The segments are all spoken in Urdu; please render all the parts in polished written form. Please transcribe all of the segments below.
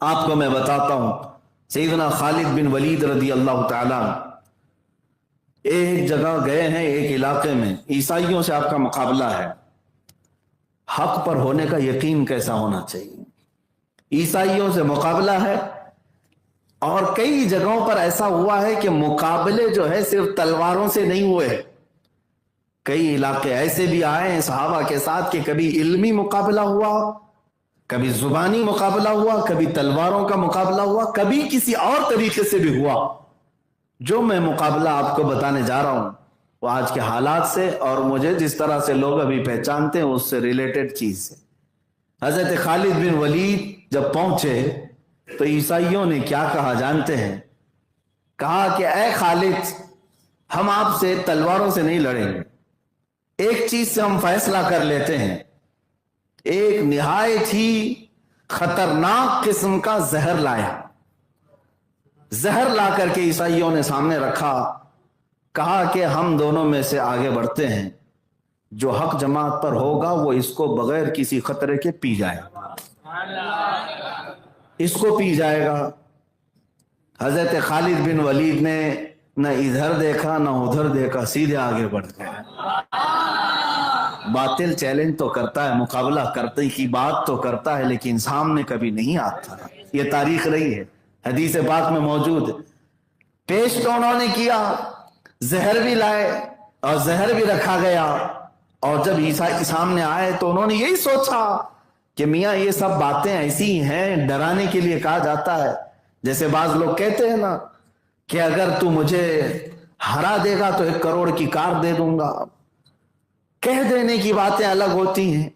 آپ کو میں بتاتا ہوں، سیدنا خالد بن ولید رضی اللہ تعالیٰ ایک جگہ گئے ہیں، ایک علاقے میں، عیسائیوں سے آپ کا مقابلہ ہے۔ حق پر ہونے کا یقین کیسا ہونا چاہیے؟ عیسائیوں سے مقابلہ ہے، اور کئی جگہوں پر ایسا ہوا ہے کہ مقابلے جو ہے صرف تلواروں سے نہیں ہوئے۔ کئی علاقے ایسے بھی آئے ہیں صحابہ کے ساتھ کہ کبھی علمی مقابلہ ہوا، کبھی زبانی مقابلہ ہوا، کبھی تلواروں کا مقابلہ ہوا، کبھی کسی اور طریقے سے بھی ہوا۔ جو میں مقابلہ آپ کو بتانے جا رہا ہوں وہ آج کے حالات سے اور مجھے جس طرح سے لوگ ابھی پہچانتے ہیں اس سے ریلیٹڈ چیز ہے۔ حضرت خالد بن ولید جب پہنچے تو عیسائیوں نے کیا کہا جانتے ہیں؟ کہا کہ اے خالد، ہم آپ سے تلواروں سے نہیں لڑیں گے، ایک چیز سے ہم فیصلہ کر لیتے ہیں۔ ایک نہایت ہی خطرناک قسم کا زہر لایا، زہر لا کر کے عیسائیوں نے سامنے رکھا، کہا کہ ہم دونوں میں سے آگے بڑھتے ہیں، جو حق جماعت پر ہوگا وہ اس کو بغیر کسی خطرے کے پی جائے گا، اس کو پی جائے گا۔ حضرت خالد بن ولید نے نہ ادھر دیکھا نہ ادھر دیکھا، سیدھے آگے بڑھ گئے۔ باطل چیلنج تو کرتا ہے، مقابلہ کرتے کی بات تو کرتا ہے، لیکن سامنے کبھی نہیں آتا۔ یہ تاریخ رہی ہے، حدیث پاک میں موجود ہے۔ پیش تو انہوں نے کیا، زہر بھی لائے اور زہر بھی رکھا گیا، اور جب عیسائی سامنے آئے تو انہوں نے یہی سوچا کہ میاں یہ سب باتیں ایسی ہیں، ڈرانے کے لیے کہا جاتا ہے۔ جیسے بعض لوگ کہتے ہیں نا کہ اگر تو مجھے ہرا دے گا تو 1 کروڑ کی کار دے دوں گا۔ کہہ دینے کی باتیں الگ ہوتی ہیں،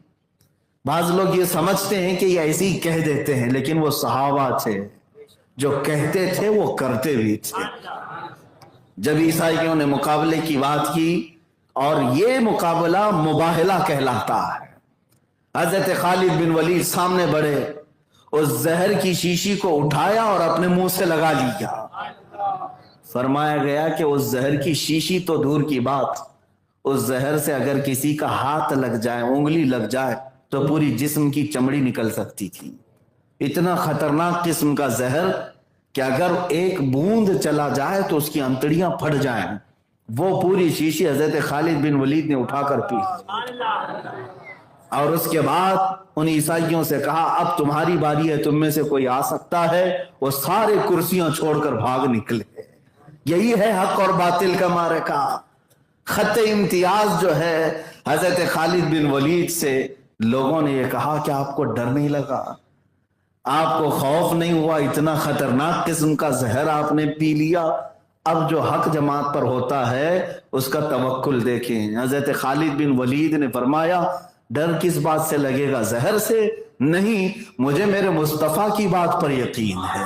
بعض لوگ یہ سمجھتے ہیں کہ یہ ایسے ہی کہہ دیتے ہیں، لیکن وہ صحابہ تھے جو کہتے تھے وہ کرتے بھی تھے۔ جب عیسائیوں نے مقابلے کی بات کی، اور یہ مقابلہ مباہلہ کہلاتا ہے، حضرت خالد بن ولید سامنے بڑھے، اس زہر کی شیشی کو اٹھایا اور اپنے منہ سے لگا لیا۔ فرمایا گیا کہ اس زہر کی شیشی تو دور کی بات، اس زہر سے اگر کسی کا ہاتھ لگ جائے، انگلی لگ جائے تو پوری جسم کی چمڑی نکل سکتی تھی۔ اتنا خطرناک قسم کا زہر کہ اگر ایک بوند چلا جائے تو اس کی انتڑیاں پھٹ جائیں۔ وہ پوری شیشی حضرت خالد بن ولید نے اٹھا کر پی، اور اس کے بعد ان عیسائیوں سے کہا اب تمہاری باری ہے، تم میں سے کوئی آ سکتا ہے؟ وہ سارے کرسیاں چھوڑ کر بھاگ نکلے۔ یہی ہے حق اور باطل کا معرکہ۔ خط امتیاز جو ہے حضرت خالد بن ولید سے، لوگوں نے یہ کہا کہ آپ کو ڈر نہیں لگا، آپ کو خوف نہیں ہوا؟ اتنا خطرناک قسم کا زہر آپ نے پی لیا۔ اب جو حق جماعت پر ہوتا ہے اس کا توکل دیکھیں۔ حضرت خالد بن ولید نے فرمایا ڈر کس بات سے لگے گا؟ زہر سے نہیں، مجھے میرے مصطفیٰ کی بات پر یقین ہے۔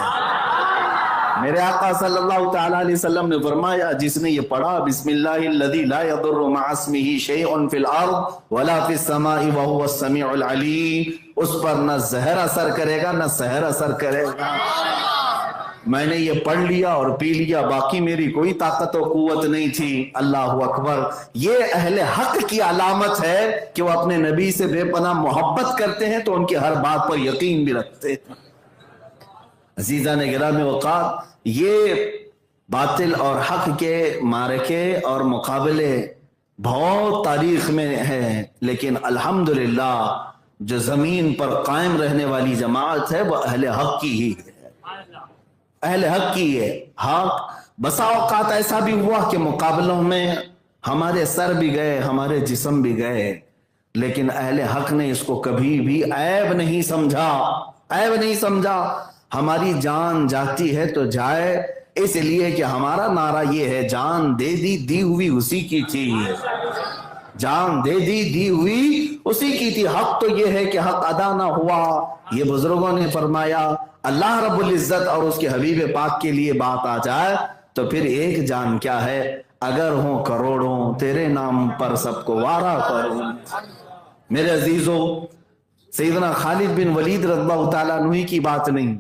میرے آقا صلی اللہ تعالیٰ علیہ وسلم نے فرمایا جس نے یہ پڑھا بسم اللہ الذی لا یضر مع اسمہ شیء فی الارض ولا فی السماء وہو السمیع العلیم، اس پر نہ زہر اثر کرے گا نہ سحر اثر کرے گا۔ میں نے یہ پڑھ لیا اور پی لیا، باقی میری کوئی طاقت و قوت نہیں تھی۔ اللہ اکبر۔ یہ اہل حق کی علامت ہے کہ وہ اپنے نبی سے بے پناہ محبت کرتے ہیں تو ان کی ہر بات پر یقین بھی رکھتے ہیں۔ عزیزان گرامی وقار، یہ باطل اور حق کے معرکے اور مقابلے بہت تاریخ میں ہیں، لیکن الحمدللہ جو زمین پر قائم رہنے والی جماعت ہے وہ اہل حق کی ہی ہے، اہل حق کی ہے۔ حق بسا اوقات ایسا بھی ہوا کہ مقابلوں میں ہمارے سر بھی گئے، ہمارے جسم بھی گئے، لیکن اہل حق نے اس کو کبھی بھی عیب نہیں سمجھا، عیب نہیں سمجھا۔ ہماری جان جاتی ہے تو جائے، اس لیے کہ ہمارا نعرہ یہ ہے جان دے دی دی ہوئی اسی کی تھی، جان دے دی دی ہوئی اسی کی تھی۔ حق تو یہ ہے کہ حق ادا نہ ہوا۔ یہ بزرگوں نے فرمایا اللہ رب العزت اور اس کے حبیب پاک کے لیے بات آ جائے تو پھر ایک جان کیا ہے، اگر ہوں کروڑوں تیرے نام پر سب کو وارا کروں۔ میرے عزیزوں، سیدنا خالد بن ولید رضی اللہ تعالیٰ عنہ کی بات نہیں،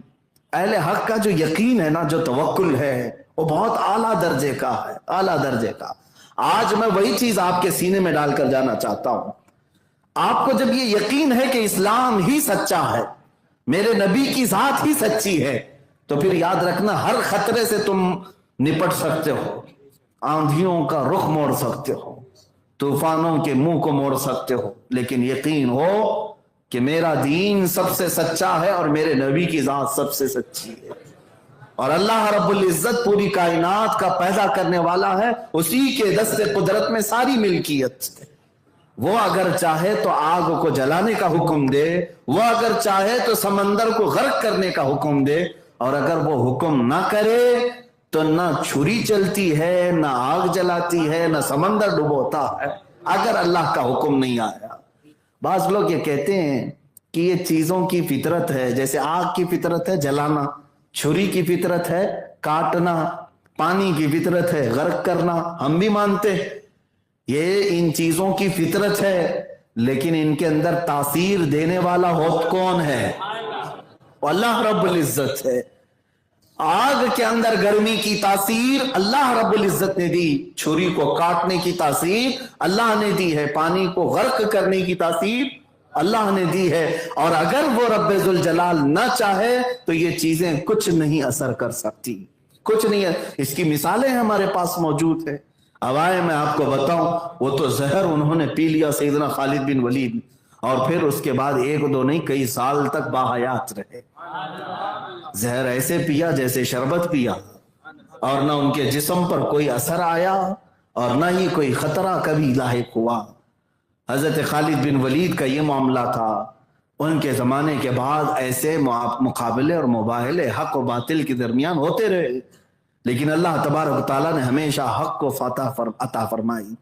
اہل حق کا جو یقین ہے نا، جو توکل ہے، وہ بہت اعلیٰ درجے کا ہے، اعلیٰ درجے کا۔ آج میں وہی چیز آپ کے سینے میں ڈال کر جانا چاہتا ہوں۔ آپ کو جب یہ یقین ہے کہ اسلام ہی سچا ہے، میرے نبی کی ذات ہی سچی ہے، تو پھر یاد رکھنا ہر خطرے سے تم نپٹ سکتے ہو، آندھیوں کا رخ موڑ سکتے ہو، طوفانوں کے منہ کو موڑ سکتے ہو، لیکن یقین ہو کہ میرا دین سب سے سچا ہے اور میرے نبی کی ذات سب سے سچی ہے، اور اللہ رب العزت پوری کائنات کا پیدا کرنے والا ہے، اسی کے دست قدرت میں ساری ملکیت ہے۔ وہ اگر چاہے تو آگ کو جلانے کا حکم دے، وہ اگر چاہے تو سمندر کو غرق کرنے کا حکم دے، اور اگر وہ حکم نہ کرے تو نہ چھری چلتی ہے، نہ آگ جلاتی ہے، نہ سمندر ڈبوتا ہے، اگر اللہ کا حکم نہیں آیا۔ بعض لوگ یہ کہتے ہیں کہ یہ چیزوں کی فطرت ہے، جیسے آگ کی فطرت ہے جلانا، چھری کی فطرت ہے کاٹنا، پانی کی فطرت ہے غرق کرنا، ہم بھی مانتے ہیں یہ ان چیزوں کی فطرت ہے، لیکن ان کے اندر تاثیر دینے والا کون ہے؟ اللہ رب العزت ہے۔ آگ کے اندر گرمی کی تاثیر اللہ رب العزت نے دی، چھری کو کاٹنے کی تاثیر اللہ نے دی ہے، پانی کو غرق کرنے کی تاثیر اللہ نے دی ہے، اور اگر وہ رب ذوالجلال نہ چاہے تو یہ چیزیں کچھ نہیں اثر کر سکتی، کچھ نہیں ہے۔ اس کی مثالیں ہمارے پاس موجود ہے۔ اب آئے میں آپ کو بتاؤں، وہ تو زہر انہوں نے پی لیا سیدنا خالد بن ولید، اور پھر اس کے بعد ایک دو نہیں کئی سال تک باحیات رہے۔ زہر ایسے پیا جیسے شربت پیا، اور نہ ان کے جسم پر کوئی اثر آیا اور نہ ہی کوئی خطرہ کبھی لاحق ہوا۔ حضرت خالد بن ولید کا یہ معاملہ تھا۔ ان کے زمانے کے بعد ایسے مقابلے اور مباہلے حق و باطل کے درمیان ہوتے رہے، لیکن اللہ تبارک و تعالیٰ نے ہمیشہ حق کو فتح عطا فرمائی۔